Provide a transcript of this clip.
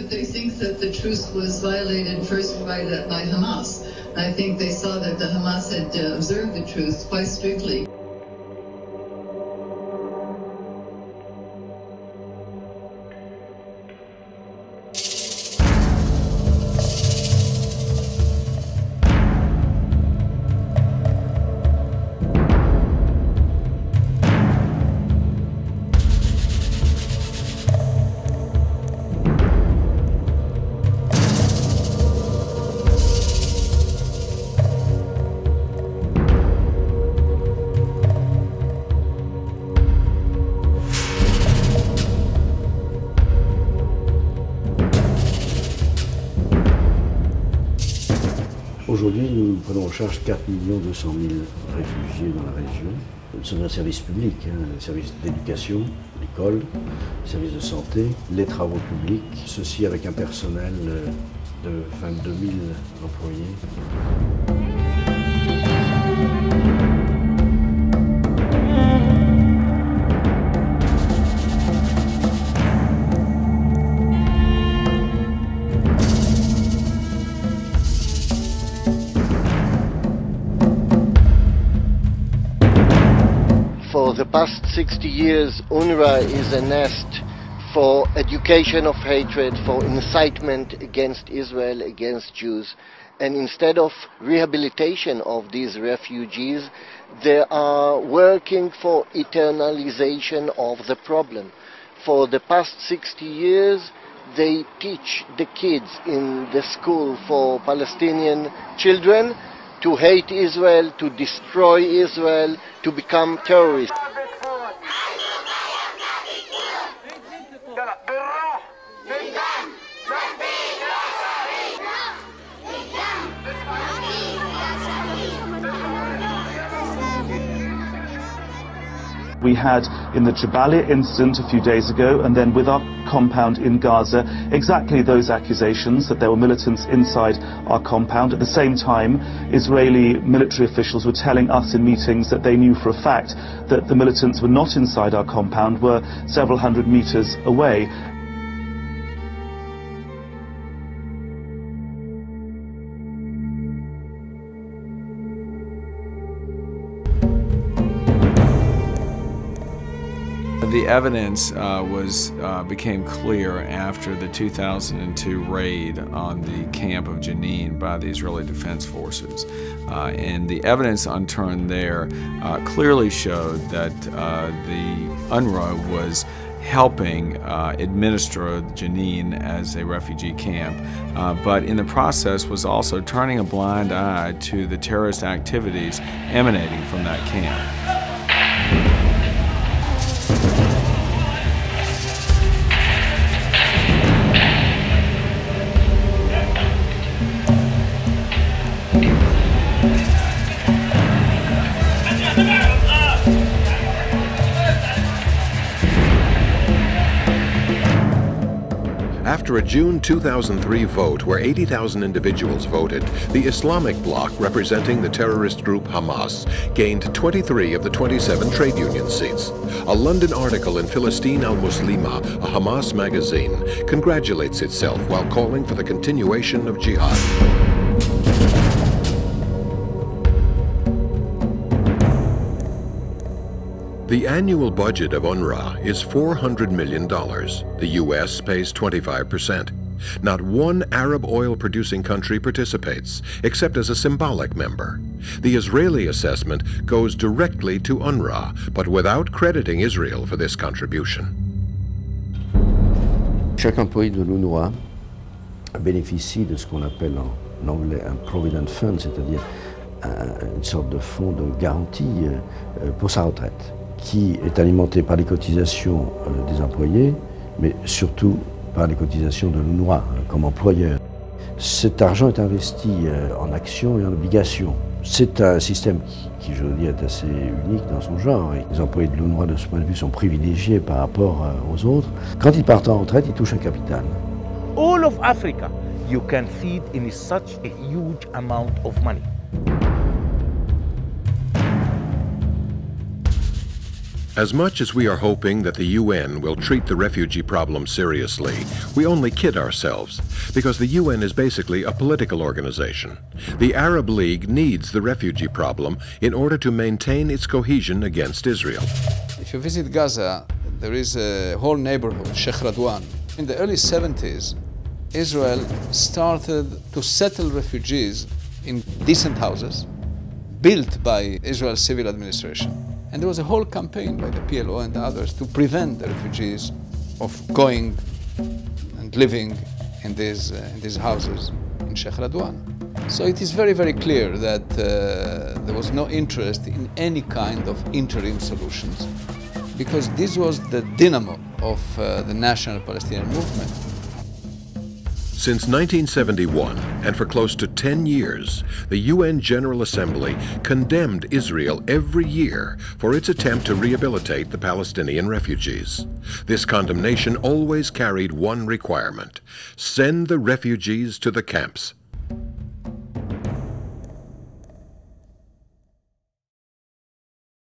that they think that the truce was violated first by Hamas. I think they saw that the Hamas had observed the truce quite strictly. Aujourd'hui, nous prenons en charge 4 200 000 réfugiés dans la région. C'est un service public, un service d'éducation, l'école, service de santé, les travaux publics, ceci avec un personnel de 22 000 employés. For the past 60 years, Unrwa is a nest for education of hatred, for incitement against Israel, against Jews. And instead of rehabilitation of these refugees, they are working for eternalization of the problem. For the past 60 years, they teach the kids in the school for Palestinian children to hate Israel, to destroy Israel, to become terrorists. We had in the Jabalia incident a few days ago, and then with our compound in Gaza, exactly those accusations that there were militants inside our compound. At the same time, Israeli military officials were telling us in meetings that they knew for a fact that the militants were not inside our compound, were several hundred meters away. The evidence became clear after the 2002 raid on the camp of Jenin by the Israeli Defense Forces. And the evidence unturned there clearly showed that the Unrwa was helping administer Jenin as a refugee camp, but in the process was also turning a blind eye to the terrorist activities emanating from that camp. After a June 2003 vote where 80,000 individuals voted, the Islamic bloc representing the terrorist group Hamas gained 23 of the 27 trade union seats. A London article in Philistine al-Muslima, a Hamas magazine, congratulates itself while calling for the continuation of jihad. The annual budget of Unrwa is $400 million. The U.S. pays 25%. Not one Arab oil-producing country participates, except as a symbolic member. The Israeli assessment goes directly to Unrwa, but without crediting Israel for this contribution. Chaque employé de l'UNRWA bénéficie de ce qu'on appelle en anglais un Provident Fund, c'est-à-dire une sorte de fonds de garantie pour sa retraite, qui est alimenté par les cotisations des employés, mais surtout par les cotisations de l'UNRWA comme employeur. Cet argent est investi en actions et en obligations. C'est un système qui, je veux dire, est assez unique dans son genre. Et les employés de l'UNRWA, de ce point de vue, sont privilégiés par rapport aux autres. Quand ils partent en retraite, ils touchent un capital. All of Africa, you can feed in such a huge amount of money. As much as we are hoping that the UN will treat the refugee problem seriously, we only kid ourselves, because the UN is basically a political organization. The Arab League needs the refugee problem in order to maintain its cohesion against Israel. If you visit Gaza, there is a whole neighborhood, Sheikh Radwan. In the early 70s, Israel started to settle refugees in decent houses built by Israel's civil administration. And there was a whole campaign by the PLO and others to prevent the refugees of going and living in these houses in Sheikh Radwan. So it is very, very clear that there was no interest in any kind of interim solutions, because this was the dynamo of the national Palestinian movement. Since 1971, and for close to 10 years, the UN General Assembly condemned Israel every year for its attempt to rehabilitate the Palestinian refugees. This condemnation always carried one requirement: send the refugees to the camps.